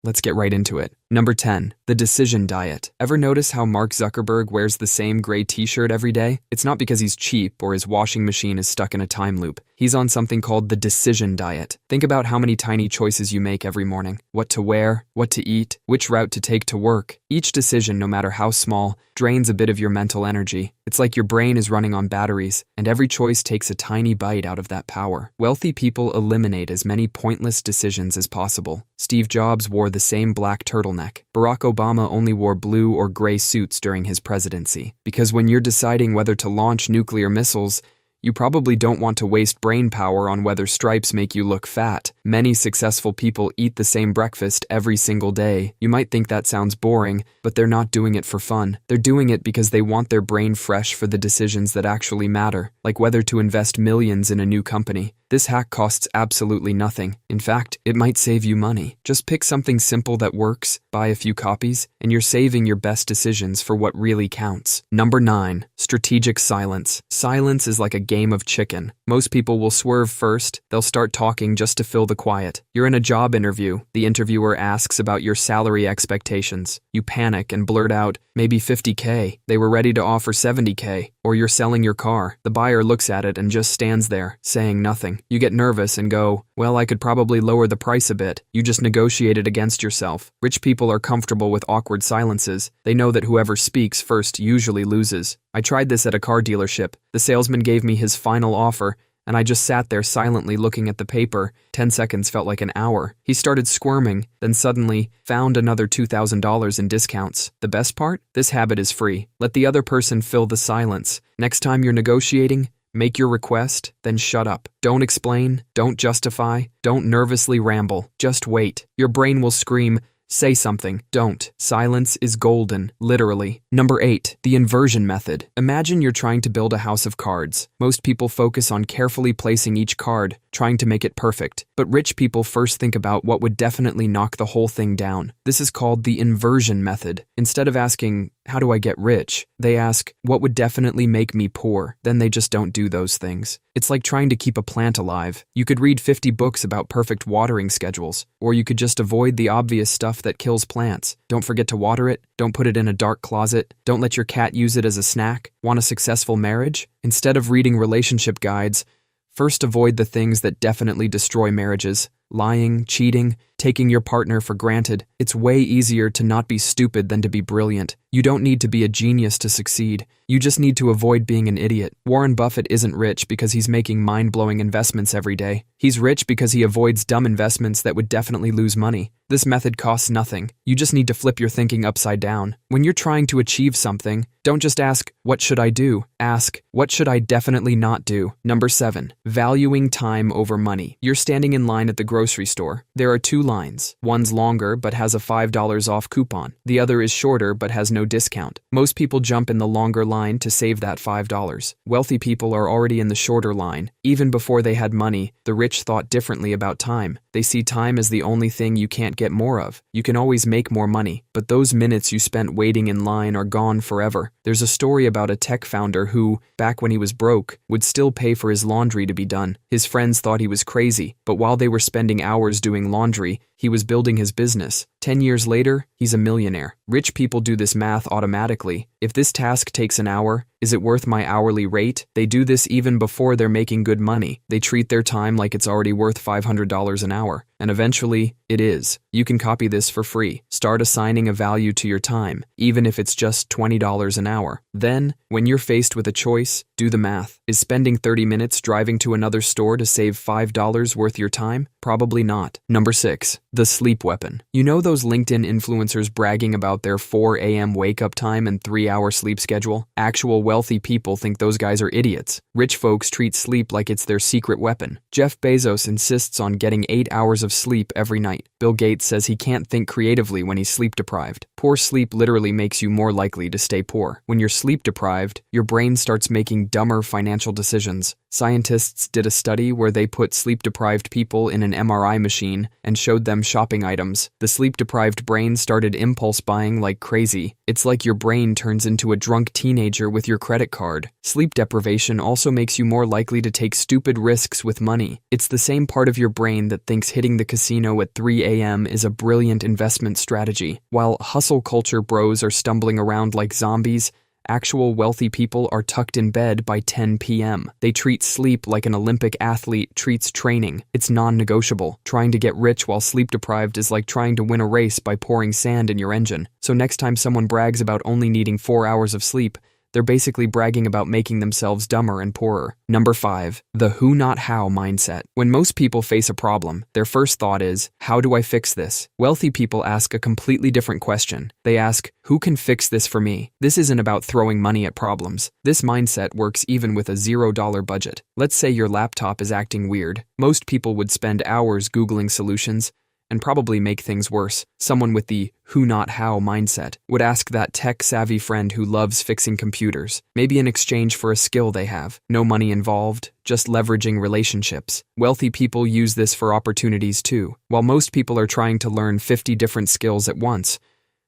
Let's get right into it. Number 10. The decision diet. Ever notice how Mark Zuckerberg wears the same gray t-shirt every day? It's not because he's cheap or his washing machine is stuck in a time loop. He's on something called the decision diet. Think about how many tiny choices you make every morning. What to wear, what to eat, which route to take to work. Each decision, no matter how small, drains a bit of your mental energy. It's like your brain is running on batteries, and every choice takes a tiny bite out of that power. Wealthy people eliminate as many pointless decisions as possible. Steve Jobs wore the same black turtleneck. Barack Obama only wore blue or gray suits during his presidency. Because when you're deciding whether to launch nuclear missiles, you probably don't want to waste brain power on whether stripes make you look fat. Many successful people eat the same breakfast every single day. You might think that sounds boring, but they're not doing it for fun. They're doing it because they want their brain fresh for the decisions that actually matter, like whether to invest millions in a new company. This hack costs absolutely nothing. In fact, it might save you money. Just pick something simple that works, buy a few copies, and you're saving your best decisions for what really counts. Number 9. Strategic silence. Silence is like a game of chicken. Most people will swerve first. They'll start talking just to fill the quiet. You're in a job interview. The interviewer asks about your salary expectations. You panic and blurt out, maybe $50K. They were ready to offer $70K. Or you're selling your car. The buyer looks at it and just stands there, saying nothing. You get nervous and go, well, I could probably lower the price a bit. You just negotiated against yourself. Rich people are comfortable with awkward silences. They know that whoever speaks first usually loses. I tried this at a car dealership. The salesman gave me his final offer, and I just sat there silently looking at the paper. 10 seconds felt like an hour. He started squirming, then suddenly found another $2,000 in discounts. The best part? This habit is free. Let the other person fill the silence. Next time you're negotiating, make your request, then shut up. Don't explain, don't justify, don't nervously ramble. Just wait. Your brain will scream, say something. Don't. Silence is golden, literally. Number 8. The inversion method. Imagine you're trying to build a house of cards. Most people focus on carefully placing each card, trying to make it perfect. But rich people first think about what would definitely knock the whole thing down. This is called the inversion method. Instead of asking, how do I get rich? They ask, what would definitely make me poor? Then they just don't do those things. It's like trying to keep a plant alive. You could read 50 books about perfect watering schedules, or you could just avoid the obvious stuff that kills plants. Don't forget to water it. Don't put it in a dark closet. Don't let your cat use it as a snack. Want a successful marriage? Instead of reading relationship guides, first avoid the things that definitely destroy marriages. Lying, cheating, taking your partner for granted. It's way easier to not be stupid than to be brilliant. You don't need to be a genius to succeed. You just need to avoid being an idiot. Warren Buffett isn't rich because he's making mind-blowing investments every day. He's rich because he avoids dumb investments that would definitely lose money. This method costs nothing. You just need to flip your thinking upside down. When you're trying to achieve something, don't just ask, what should I do? Ask, what should I definitely not do? Number 7. Valuing time over money. You're standing in line at the grocery store. There are 2 lines. One's longer but has a $5 off coupon. The other is shorter but has no discount. Most people jump in the longer line to save that $5. Wealthy people are already in the shorter line. Even before they had money, the rich thought differently about time. They see time as the only thing you can't get more of. You can always make more money, but those minutes you spent waiting in line are gone forever. There's a story about a tech founder who, back when he was broke, would still pay for his laundry to be done. His friends thought he was crazy, but while they were spending hours doing laundry, he was building his business. 10 years later, he's a millionaire. Rich people do this math automatically. If this task takes an hour, is it worth my hourly rate? They do this even before they're making good money. They treat their time like it's already worth $500 an hour. And eventually, it is. You can copy this for free. Start assigning a value to your time, even if it's just $20 an hour. Then, when you're faced with a choice, do the math. Is spending 30 minutes driving to another store to save $5 worth your time? Probably not. Number 6. The sleep weapon. You know those LinkedIn influencers bragging about their 4 a.m. wake-up time and 3-hour sleep schedule? Actual wealthy people think those guys are idiots. Rich folks treat sleep like it's their secret weapon. Jeff Bezos insists on getting 8 hours of sleep every night. Bill Gates says he can't think creatively when he's sleep-deprived. Poor sleep literally makes you more likely to stay poor. When you're sleep-deprived, your brain starts making dumber financial decisions. Scientists did a study where they put sleep-deprived people in an MRI machine and showed them shopping items. The sleep-deprived brain started impulse buying like crazy. It's like your brain turns into a drunk teenager with your credit card. Sleep deprivation also makes you more likely to take stupid risks with money. It's the same part of your brain that thinks hitting the casino at 3 a.m. is a brilliant investment strategy. While hustle culture bros are stumbling around like zombies, actual wealthy people are tucked in bed by 10 p.m. They treat sleep like an Olympic athlete treats training. It's non-negotiable. Trying to get rich while sleep-deprived is like trying to win a race by pouring sand in your engine. So next time someone brags about only needing 4 hours of sleep, they're basically bragging about making themselves dumber and poorer. Number 5. The who not how mindset. When most people face a problem, their first thought is, how do I fix this? Wealthy people ask a completely different question. They ask, who can fix this for me? This isn't about throwing money at problems. This mindset works even with a $0 budget. Let's say your laptop is acting weird. Most people would spend hours Googling solutions and probably make things worse. Someone with the who not how mindset would ask that tech-savvy friend who loves fixing computers, maybe in exchange for a skill they have. No money involved, just leveraging relationships. Wealthy people use this for opportunities too. While most people are trying to learn 50 different skills at once,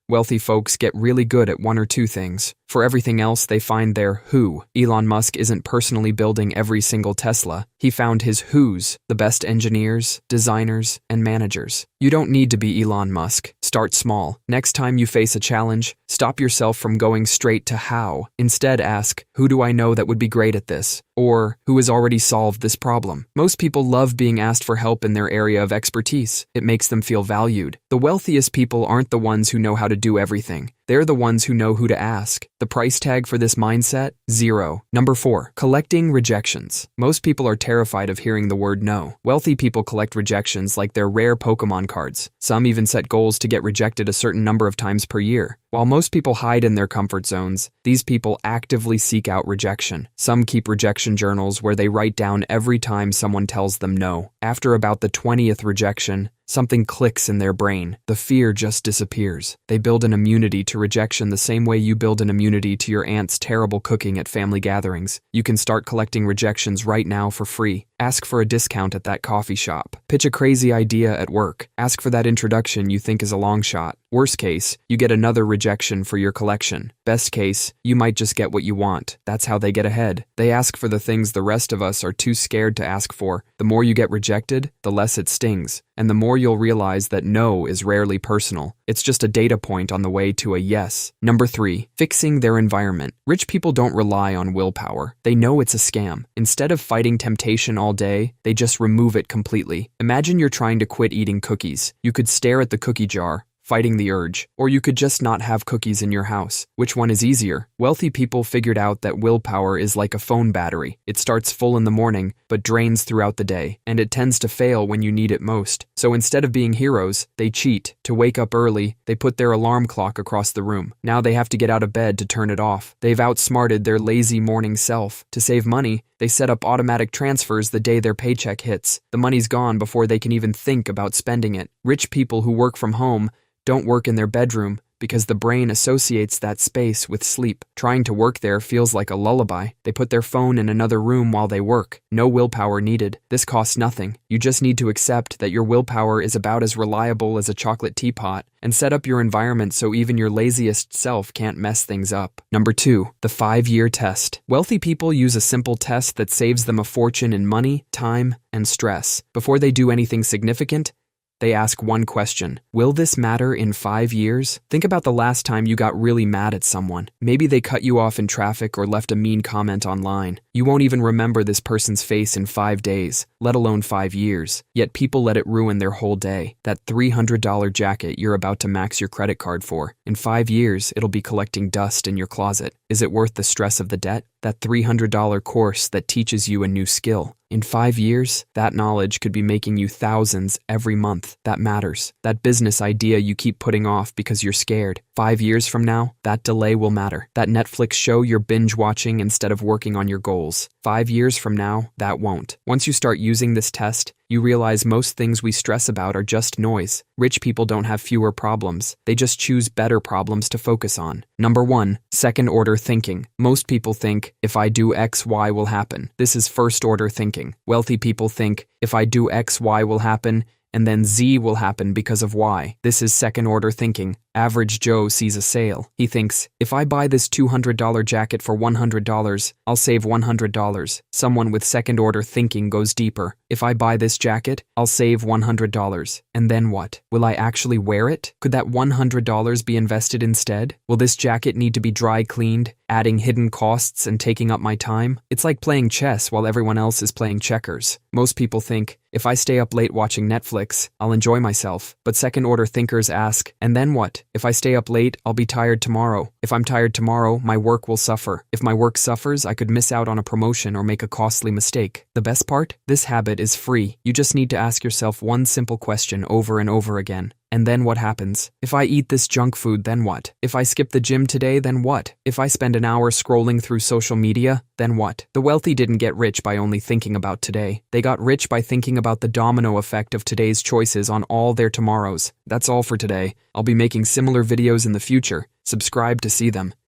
wealthy folks get really good at one or two things. For everything else, they find their who. Elon Musk isn't personally building every single Tesla. He found his who's, the best engineers, designers, and managers. You don't need to be Elon Musk. Start small. Next time you face a challenge, stop yourself from going straight to how. Instead ask, who do I know that would be great at this? Or, who has already solved this problem? Most people love being asked for help in their area of expertise. It makes them feel valued. The wealthiest people aren't the ones who know how to do everything. They're the ones who know who to ask. The price tag for this mindset? 0. Number 4. Collecting rejections. Most people are terrified of hearing the word no. Wealthy people collect rejections like they're rare Pokemon cards. Some even set goals to get rejected a certain number of times per year. While most people hide in their comfort zones, these people actively seek out rejection. Some keep rejection journals where they write down every time someone tells them no. After about the 20th rejection, something clicks in their brain. The fear just disappears. They build an immunity to rejection the same way you build an immunity to your aunt's terrible cooking at family gatherings. You can start collecting rejections right now for free. Ask for a discount at that coffee shop. Pitch a crazy idea at work. Ask for that introduction you think is a long shot. Worst case, you get another rejection for your collection. Best case, you might just get what you want. That's how they get ahead. They ask for the things the rest of us are too scared to ask for. The more you get rejected, the less it stings. And the more you'll realize that no is rarely personal. It's just a data point on the way to a yes. Number 3. Fixing their environment. Rich people don't rely on willpower. They know it's a scam. Instead of fighting temptation all day, they just remove it completely. Imagine you're trying to quit eating cookies. You could stare at the cookie jar, fighting the urge, or you could just not have cookies in your house. Which one is easier? Wealthy people figured out that willpower is like a phone battery. It starts full in the morning, but drains throughout the day, and it tends to fail when you need it most. So instead of being heroes, they cheat. To wake up early, they put their alarm clock across the room. Now they have to get out of bed to turn it off. They've outsmarted their lazy morning self. To save money, they set up automatic transfers the day their paycheck hits. The money's gone before they can even think about spending it. Rich people who work from home don't work in their bedroom because the brain associates that space with sleep. Trying to work there feels like a lullaby. They put their phone in another room while they work. No willpower needed. This costs nothing. You just need to accept that your willpower is about as reliable as a chocolate teapot and set up your environment so even your laziest self can't mess things up. Number 2. The 5-year test. Wealthy people use a simple test that saves them a fortune in money, time, and stress. Before they do anything significant, they ask one question. Will this matter in 5 years? Think about the last time you got really mad at someone. Maybe they cut you off in traffic or left a mean comment online. You won't even remember this person's face in 5 days, let alone 5 years. Yet people let it ruin their whole day. That $300 jacket you're about to max your credit card for. In 5 years, it'll be collecting dust in your closet. Is it worth the stress of the debt? That $300 course that teaches you a new skill. In 5 years, that knowledge could be making you thousands every month. That matters. That business idea you keep putting off because you're scared. 5 years from now, that delay will matter. That Netflix show you're binge watching instead of working on your goals. goals. 5 years from now, that won't. Once you start using this test, you realize most things we stress about are just noise. Rich people don't have fewer problems. They just choose better problems to focus on. Number 1. Second-order thinking. Most people think, if I do X, Y will happen. This is first-order thinking. Wealthy people think, if I do X, Y will happen, and then Z will happen because of Y. This is second-order thinking. Average Joe sees a sale. He thinks, if I buy this $200 jacket for $100, I'll save $100. Someone with second-order thinking goes deeper. If I buy this jacket, I'll save $100. And then what? Will I actually wear it? Could that $100 be invested instead? Will this jacket need to be dry cleaned, adding hidden costs and taking up my time? It's like playing chess while everyone else is playing checkers. Most people think, if I stay up late watching Netflix, I'll enjoy myself. But second-order thinkers ask, and then what? If I stay up late, I'll be tired tomorrow. If I'm tired tomorrow, my work will suffer. If my work suffers, I could miss out on a promotion or make a costly mistake. The best part? This habit is free. You just need to ask yourself one simple question over and over again. And then what happens? If I eat this junk food, then what? If I skip the gym today, then what? If I spend an hour scrolling through social media, then what? The wealthy didn't get rich by only thinking about today. They got rich by thinking about the domino effect of today's choices on all their tomorrows. That's all for today. I'll be making similar videos in the future. Subscribe to see them.